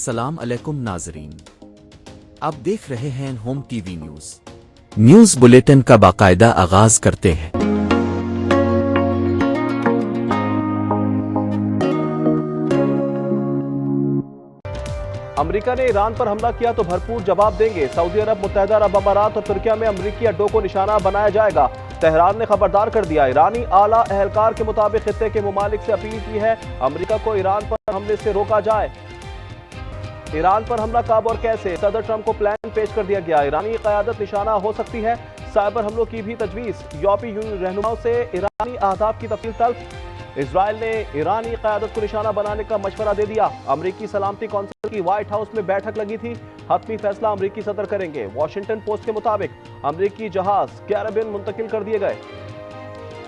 सलाम अलैकुम नाजरीन, आप देख रहे हैं होम टीवी न्यूज़ बुलेटिन का बाकायदा आगाज करते हैं। अमेरिका ने ईरान पर हमला किया तो भरपूर जवाब देंगे। सऊदी अरब, मुत्तहिदा अरब अमारात और तुर्किया में अमेरिकी अड्डों को निशाना बनाया जाएगा। तेहरान ने खबरदार कर दिया। ईरानी आला अहलकार के मुताबिक खित्ते के मुमालिक से अपील की है अमेरिका को ईरान पर हमले से रोका जाए। ईरान पर हमला कब और कैसे, सदर ट्रंप को प्लान पेश कर दिया गया। ईरानी क़यादत निशाना हो सकती है। साइबर हमलों की भी तजवीज़। यूरोपीय यूनियन रहनुमाओं से ईरानी अहदाफ की तफसील तलब। इजराइल ने ईरानी क़यादत को निशाना बनाने का मशवरा दे दिया। अमरीकी सलामती कौंसिल की व्हाइट हाउस में बैठक लगी थी। हतमी फैसला अमरीकी सदर करेंगे। वॉशिंगटन पोस्ट के मुताबिक अमरीकी जहाज कैरेबियन मुंतकिल कर दिए गए।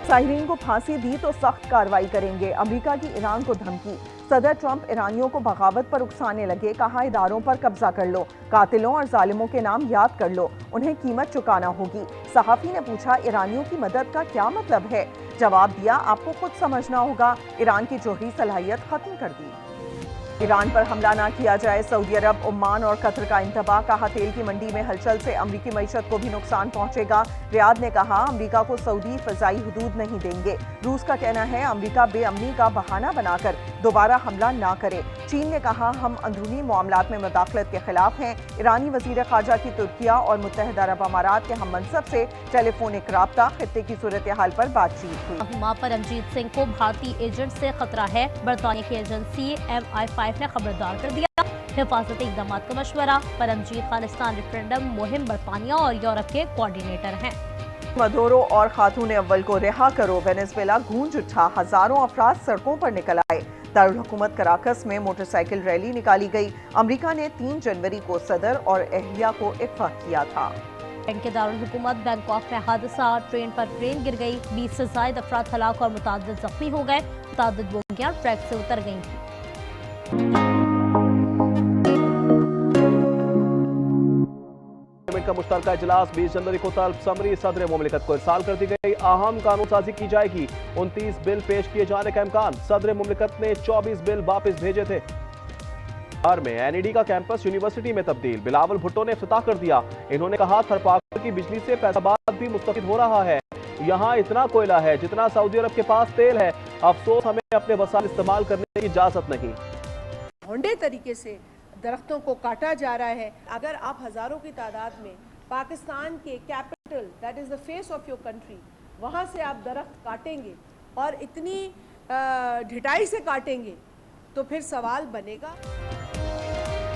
साहिरीन को फांसी दी तो सख्त कार्रवाई करेंगे, अमरीका की ईरान को धमकी। सदर ट्रंप ईरानियों को बगावत पर उकसाने लगे, कहा इदारों पर कब्जा कर लो, कातिलों और जालिमों के नाम याद कर लो, उन्हें कीमत चुकाना होगी। सहाफी ने पूछा ईरानियों की मदद का क्या मतलब है, जवाब दिया आपको खुद समझना होगा। ईरान की जोहरी सलाहियत खत्म कर दी। ईरान पर हमला ना किया जाए, सऊदी अरब, ओमान और कतर का इंतबाह। कहा तेल की मंडी में हलचल से अमरीकी मईशत को भी नुकसान पहुंचेगा। रियाद ने कहा अमरीका को सऊदी फजाई हुदूद नहीं देंगे। रूस का कहना है अमरीका बेअमनी का बहाना बनाकर दोबारा हमला ना करे। चीन ने कहा हम अंदरूनी मामलात में मुदाखलत के खिलाफ हैं। ईरानी वजीर खारजा की तुर्किया और मुत्तहिदा अरब अमारात के हम मनसब से टेलीफोनिक राब्ता। खित्ते की सूरत हाल पर बातचीत हुई। परमजीत सिंह को भारतीय एजेंट से खतरा है, बरतानिया की एजेंसी MI5 ने खबरदार कर दिया। हिफाजती इकदाम का मशवरा। परमजीत खालिस्तान रेफरेंडम मुहिम बरतानिया और यूरोप के कोऑर्डिनेटर हैं। मदोरो और खातून अव्वल को रिहा करो, वेनेजुएला गूंज उठा। हजारों अफराद सड़कों पर निकल आए। दारुल हुकूमत कराकस में मोटरसाइकिल रैली निकाली गई। अमेरिका ने 3 जनवरी को सदर और अहलिया को इत्फाक किया था। के दारुल हुकूमत बैंकॉक में हादसा, ट्रेन पर क्रेन गिर गई। 20 से ज्यादा अफराद हलाक और मुतादिद जख्मी हो गए। मुतादिद बोगियां ट्रैक से उतर गई थी। का मुश्तरका इजलास 20 जनवरी को तलब समरी सदर मुमलिकत को इरसाल कर दी गई। अहम कानून साजी की जाएगी। 29 बिल पेश किए जाने का इम्कान। सदर मुमलिकत ने 24 बिल वापस भेजे थे। बिहार में NED का कैंपस यूनिवर्सिटी में तब्दील। बिलावल भुट्टो ने इफ्तिताह कर दिया। इन्होंने कहा थरपाकर की बिजली से फैसलाबाद भी मुस्तफिद हो रहा है। यहाँ इतना कोयला है जितना सऊदी अरब के पास तेल है। अफसोस हमें अपने वसाइल इस्तेमाल करने की इजाजत नहीं। होंडे तरीके से दरख्तों को काटा जा रहा है। अगर आप हजारों की तादाद में पाकिस्तान के capital, that is the face of your country, वहां से आप दरख्त काटेंगे और इतनी ढिठाई से काटेंगे तो फिर सवाल बनेगा।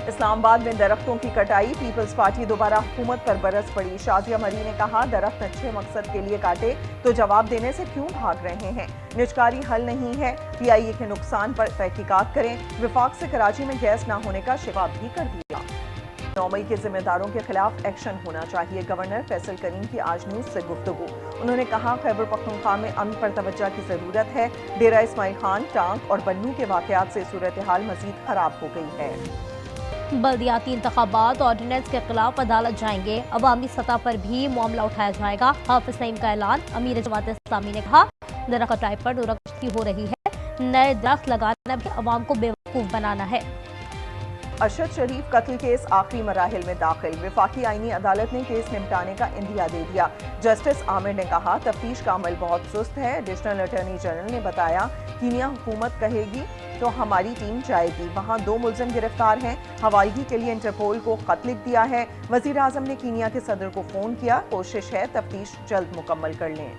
इस्लामाबाद में दरख्तों की कटाई, पीपल्स पार्टी दोबारा हुकूमत पर बरस पड़ी। शाजिया मरी ने कहा दरख्त अच्छे मकसद के लिए काटे तो जवाब देने से क्यों भाग रहे हैं। निजकारी हल नहीं है। PIA के नुकसान पर तहकीकात करें। विफाक से कराची में गैस न होने का शिकवा भी कर दिया। 9 मई के जिम्मेदारों के खिलाफ एक्शन होना चाहिए। गवर्नर फैसल करीम की आज न्यूज से गुफ्तगू। उन्होंने कहा खैबर पख्तूनख्वा में अमन पर तवज्जो की जरूरत है। डेरा इस्माइल खान, टांक और बन्नू के वाकयात से सूरत हाल मजीद खराब हो गई है। बल्दियाती इंतखाबात ऑर्डिनेंस के खिलाफ अदालत जाएंगे। अवामी सतह पर भी मामला उठाया जाएगा। हाफिज सईद का ऐलान। अमीर जमात इस्लामी ने कहा दरख्त कटाई पर दुरुस्ती हो रही है। नए दरख्त लगाना भी अवाम को बेवकूफ बनाना है। अरशद शरीफ कत्ल केस आखिरी मराहिल में दाखिल। वफाकी आईनी अदालत ने केस निपटाने का इंदिया दे दिया। जस्टिस आमिर ने कहा तफ्तीश का अमल बहुत सुस्त है। एडिशनल अटॉर्नी जनरल ने बताया कीनिया हुकूमत कहेगी तो हमारी टीम जाएगी। वहाँ 2 मुलजिम गिरफ्तार हैं। हवालगी के लिए इंटरपोल को खत लिख दिया है। वजीर आजम ने कीनिया के सदर को फोन किया। कोशिश है तफ्तीश जल्द मुकम्मल कर लें।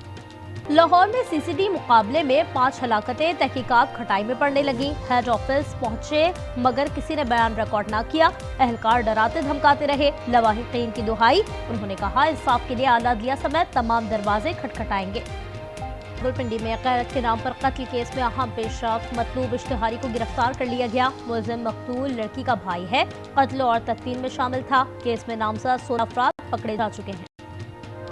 लाहौर में CCD मुकाबले में 5 हलाकतें, तहकीकात खटाई में पड़ने लगी। हेड ऑफिस पहुंचे मगर किसी ने बयान रिकॉर्ड ना किया। अहलकार डराते धमकाते रहे। लवाहिकीन की दुहाई। उन्होंने कहा इंसाफ के लिए आला अदलिया समेत तमाम दरवाजे खटखटाएंगे। रावलपिंडी में गैरत के नाम पर कत्ल केस में अहम पेशरफ, मतलूब इश्तिहारी को गिरफ्तार कर लिया गया। मुलजिम मकतूल लड़की का भाई है। कत्ल और तदफीन में शामिल था। केस में नामजद 16 अफराद पकड़े जा चुके हैं।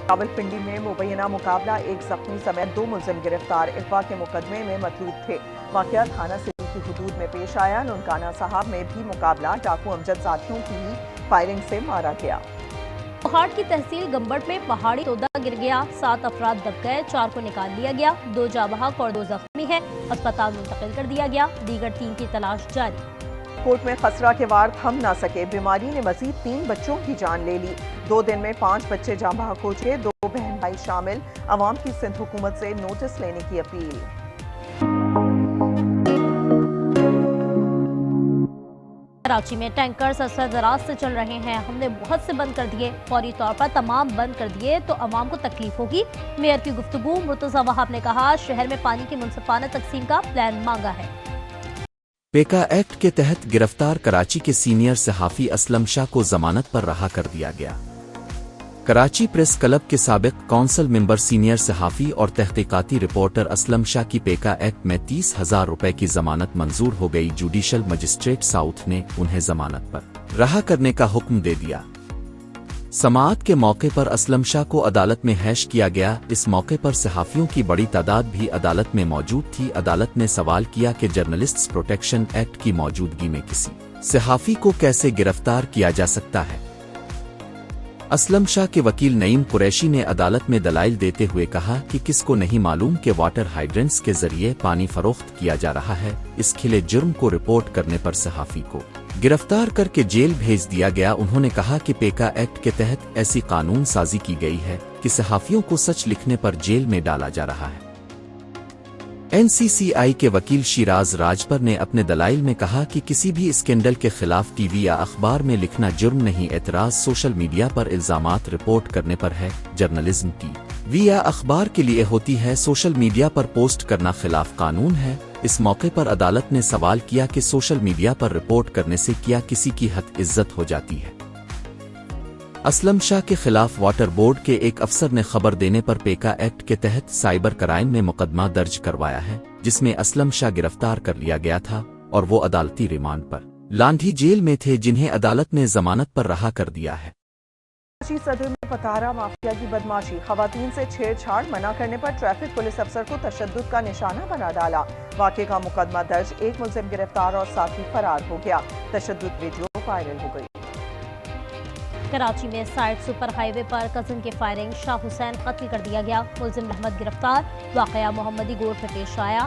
रावलपिंडी में मुबैना मुकाबला, 1 जख्मी समेत 2 मुलजिम गिरफ्तार। अगवा के मुकदमे में मतलूब थे। वाकया थाना सिटी की हुदूद में पेश आया। ननकाना साहब में भी मुकाबला, डाकू अमजद साथियों की ही फायरिंग से मारा गया। पहाड़ की तहसील गंबड़ में पहाड़ी तोदा गिर गया। 7 अफराद दब गए, 4 को निकाल लिया गया। 2 जाँ बहक और 2 जख्मी हैं। अस्पताल मुंतकिल कर दिया गया। दीगर 3 की तलाश जारी। कोर्ट में खसरा के वार थम ना सके, बीमारी ने मजीद 3 बच्चों की जान ले ली। 2 दिन में 5 बच्चे जाँ बहक हो चुके, 2 बहन भाई शामिल। अवाम की सिंध हुकूमत से नोटिस लेने की अपील। कराची में टैंकर्स असर दराज से चल रहे हैं, हमने बहुत से बंद कर दिए, फौरी तौर पर तमाम बंद कर दिए तो अवाम को तकलीफ होगी। मेयर की गुफ्तगू। मुर्तजा वहाब ने कहा, शहर में पानी की मुनसिफाना तकसीम का प्लान मांगा है। पेका एक्ट के तहत गिरफ्तार कराची के सीनियर सहाफ़ी असलम शाह को जमानत पर रहा कर दिया गया। कराची प्रेस क्लब के साबिक कौंसल मेंबर सीनियर सहाफ़ी और तहकीकाती रिपोर्टर असलम शाह की पेका एक्ट में 30,000 रुपए की जमानत मंजूर हो गई। जुडिशल मजिस्ट्रेट साउथ ने उन्हें जमानत पर रहा करने का हुक्म दे दिया। समाअत के मौके पर असलम शाह को अदालत में हैश किया गया। इस मौके पर सहाफ़ियों की बड़ी तादाद भी अदालत में मौजूद थी। अदालत ने सवाल किया कि जर्नलिस्ट्स प्रोटेक्शन एक्ट की मौजूदगी में किसी सहाफ़ी को कैसे गिरफ्तार किया जा सकता है। असलम शाह के वकील नईम कुरैशी ने अदालत में दलाइल देते हुए कहा कि किसको नहीं मालूम कि वाटर हाइड्रेंट्स के जरिए पानी फरोख्त किया जा रहा है। इस खिले जुर्म को रिपोर्ट करने पर सहाफ़ी को गिरफ्तार करके जेल भेज दिया गया। उन्होंने कहा कि पेका एक्ट के तहत ऐसी कानून साजी की गई है कि सहाफ़ियों को सच लिखने पर जेल में डाला जा रहा है। NCCI के वकील शिराज राजपर ने अपने दलाइल में कहा कि किसी भी स्कैंडल के खिलाफ टीवी या अखबार में लिखना जुर्म नहीं, एतराज सोशल मीडिया पर इल्जामात रिपोर्ट करने पर है। जर्नलिज्म टीवी या अखबार के लिए होती है, सोशल मीडिया पर पोस्ट करना खिलाफ कानून है। इस मौके पर अदालत ने सवाल किया कि सोशल मीडिया पर रिपोर्ट करने से क्या किसी की हक इज्जत हो जाती है। असलम शाह के खिलाफ वाटर बोर्ड के एक अफसर ने खबर देने पर पेका एक्ट के तहत साइबर क्राइम में मुकदमा दर्ज करवाया है, जिसमें असलम शाह गिरफ्तार कर लिया गया था और वो अदालती रिमांड पर लांढी जेल में थे, जिन्हें अदालत ने जमानत पर रहा कर दिया है। कराची सदर में पतारा माफिया की बदमाशी, खवातीन से छेड़छाड़ मना करने पर ट्रैफिक पुलिस अफसर को तशद्दुद का निशाना बना डाला। वाक़े का मुकदमा दर्ज, एक मुलजिम गिरफ्तार और साथी फरार हो गया। तशद्दुद वीडियो वायरल हो गई। कराची में साइड सुपर हाईवे पर कजिन के फायरिंग, शाह हुसैन कत्ल कर दिया गया, मुलजिम अहमद गिरफ्तार। वाकया मोहम्मदी गोर में पेश आया।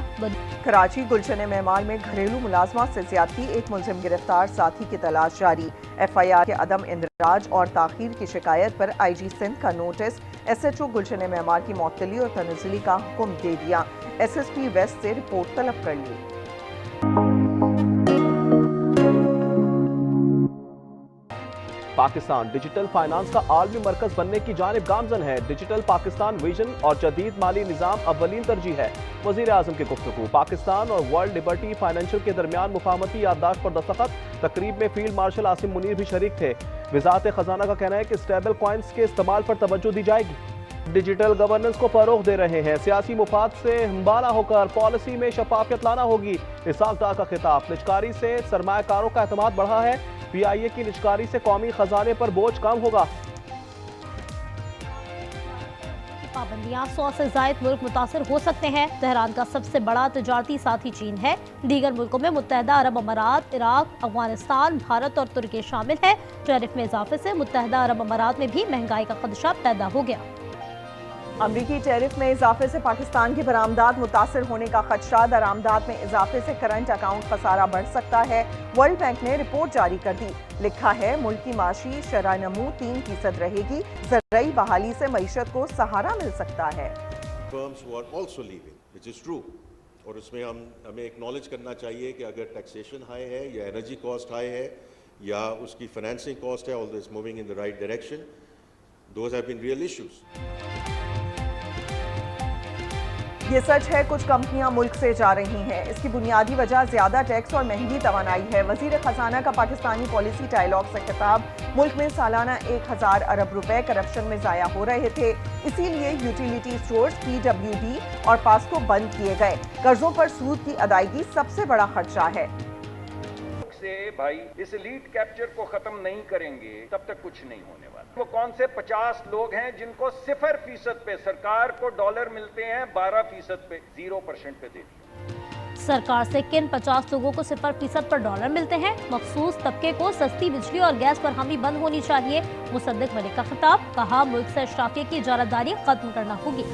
कराची गुलशन मेहमान में घरेलू मुलाजमा से ज्यादती, एक मुलजिम गिरफ्तार, साथी की तलाश जारी। FIR के अदम इंदराज और ताखीर की शिकायत पर IG सिंध का नोटिस, SHO गुलशन मेहमान की मुअत्तली और तनज़्ज़ुली का हुक्म दे दिया। SSP वेस्ट से रिपोर्ट तलब कर ली। पाकिस्तान डिजिटल फाइनेंस का आलमी मरकज बनने की जानिब गामजन है। डिजिटल पाकिस्तान विजन और जदीद माली निज़ाम अव्वलीन तरजीह है। वज़ीर आज़म की गुफ्तगू। पाकिस्तान और वर्ल्ड लिबर्टी फाइनेंशियल के दरमियान मुफाहमती याददाश्त पर दस्तखत। तकरीब में फील्ड मार्शल आसिम मुनीर भी शरीक थे। वज़ारत खजाना का कहना है कि स्टेबल कॉइन्स के इस्तेमाल पर तवज्जो दी जाएगी। डिजिटल गवर्नेंस को फरोग दे रहे हैं, सियासी मुफाद से हमबाला होकर पॉलिसी में शफाफियत लाना होगी। इसाक डार का खिताब। निजकारी से सरमायाकारों का एतमाद बढ़ा है। PIA की निजकारी से कौमी खजाने पर बोझ कम होगा। पाबंदियां 100 से ज्यादा मुल्क मुतासर हो सकते हैं। तेहरान का सबसे बड़ा तजारती साथी चीन है। दीगर मुल्कों में मुत्तहदा अरब अमारात, इराक, अफगानिस्तान, भारत और तुर्की शामिल है। टैरिफ में इजाफे से मुत्तहदा अरब अमारात में भी महंगाई का खदशा पैदा हो गया। अमरीकी टैरिफ में इजाफे से पाकिस्तान की बरामदात मुतासर होने का खदशा। दरामदात में इजाफे से करंट अकाउंट खसारा बढ़ सकता है। वर्ल्ड बैंक ने रिपोर्ट जारी कर दी। लिखा है, मुल्क की माशी शरह नमू 3% रहेगी। ज़राई बहाली से मईशत को सहारा मिल सकता है। Firms who are also leaving, which is true, और उसमें हमें एक्नॉलेज करना चाहिए कि अगर टैक्सेशन हाई है या एनर्जी कॉस्ट हाई है या उसकी फाइनेंसिंग कॉस्ट है, all this moving in the right direction, those have been real issues. ये सच है, कुछ कंपनियां मुल्क से जा रही हैं। इसकी बुनियादी वजह ज्यादा टैक्स और महंगी तवानाई है। वजीर खजाना का पाकिस्तानी पॉलिसी डायलॉग से खिताब। मुल्क में सालाना 1000 अरब रुपए करप्शन में जाया हो रहे थे, इसीलिए यूटिलिटी स्टोर्स, PWD और पास्को बंद किए गए। कर्जों पर सूद की अदायगी सबसे बड़ा खर्चा है। से भाई इस लीड कैप्चर को खत्म नहीं करेंगे तब तक कुछ नहीं होने वाला। वो कौन से 50 लोग हैं जिनको 0% पे सरकार को डॉलर मिलते हैं, 12% पे 0% पे दे दिया। सरकार से किन 50 लोगों को 0% पर डॉलर मिलते हैं? मखसूस तबके को सस्ती बिजली और गैस पर हमी बंद होनी चाहिए। मुसद्दिक मलिक का खिताब। कहा, मुल्क से अशराफिया की इजारादारी खत्म करना होगी।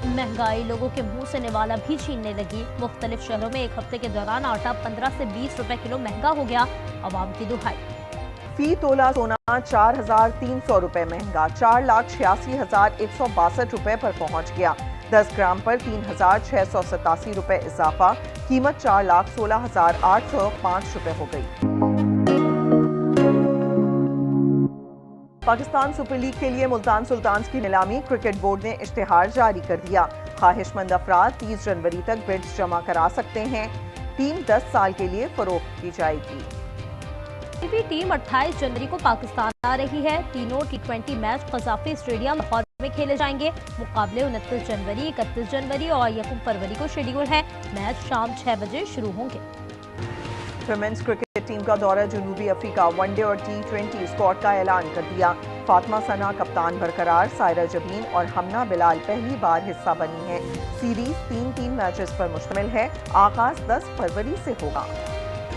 महंगाई लोगों के मुंह से निवाला भी छीनने लगी। मुख्तलिफ शहरों में एक हफ्ते के दौरान आटा 15 से 20 रुपए किलो महंगा हो गया। अवाम की दुहाई। फी तोला सोना 4,300 रुपए महंगा 4,86,162 रुपए पर पहुंच गया। 10 ग्राम पर 3,687 रुपए इजाफा, कीमत 4,16,805 रुपए हो गई। पाकिस्तान सुपर लीग के लिए मुल्तान सुल्तान्स की नीलामी क्रिकेट बोर्ड ने इश्तिहार जारी कर दिया। ख्वाहिशमंद अफराद 30 जनवरी तक बिड्स जमा करा सकते हैं। टीम 10 साल के लिए फरोख्त की जाएगी। टीम 28 जनवरी को पाकिस्तान आ रही है। तीनों T20 match Gaddafi stadium Lahore में खेले जाएंगे। मुकाबले 29 जनवरी, 31 जनवरी और 1 फरवरी को शेड्यूल है। मैच शाम 6 बजे शुरू होंगे। विमेंस क्रिकेट टीम का दौरा जनूबी अफ्रीका, वनडे और T20 स्क्वाड का ऐलान कर दिया। फातिमा सना कप्तान बरकरार, सायरा जबीन और हमना बिलाल पहली बार हिस्सा बनी है। सीरीज 3 मैचेस पर मुश्तमिल है। आगाज 10 फरवरी से होगा।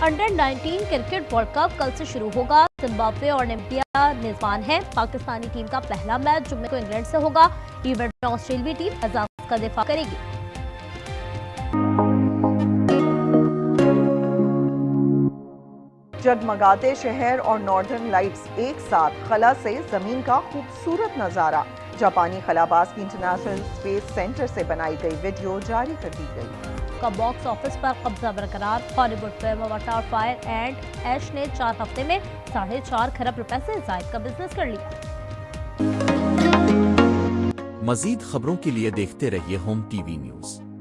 अंडर 19 क्रिकेट वर्ल्ड कप कल से शुरू होगा। जिम्बाब्वे और नामीबिया मेजबान है। पाकिस्तानी टीम का पहला मैच जुम्मे को इंग्लैंड से होगा। इवेंट में ऑस्ट्रेलियाई टीम आजाद का दिफा करेगी। जगमगाते शहर और नॉर्दर्न लाइट्स एक साथ, खला से जमीन का खूबसूरत नजारा। जापानी खलाबाज की इंटरनेशनल स्पेस सेंटर से बनाई गई वीडियो जारी कर दी गई। का बॉक्स ऑफिस पर कब्जा बरकरार। हॉलीवुड फिल्म अवतार फायर एंड ऐश ने 4 हफ्ते में 4.5 खरब रुपए से जायद का बिजनेस कर लिया। मजीद खबरों के लिए देखते रहिए होम टीवी न्यूज़।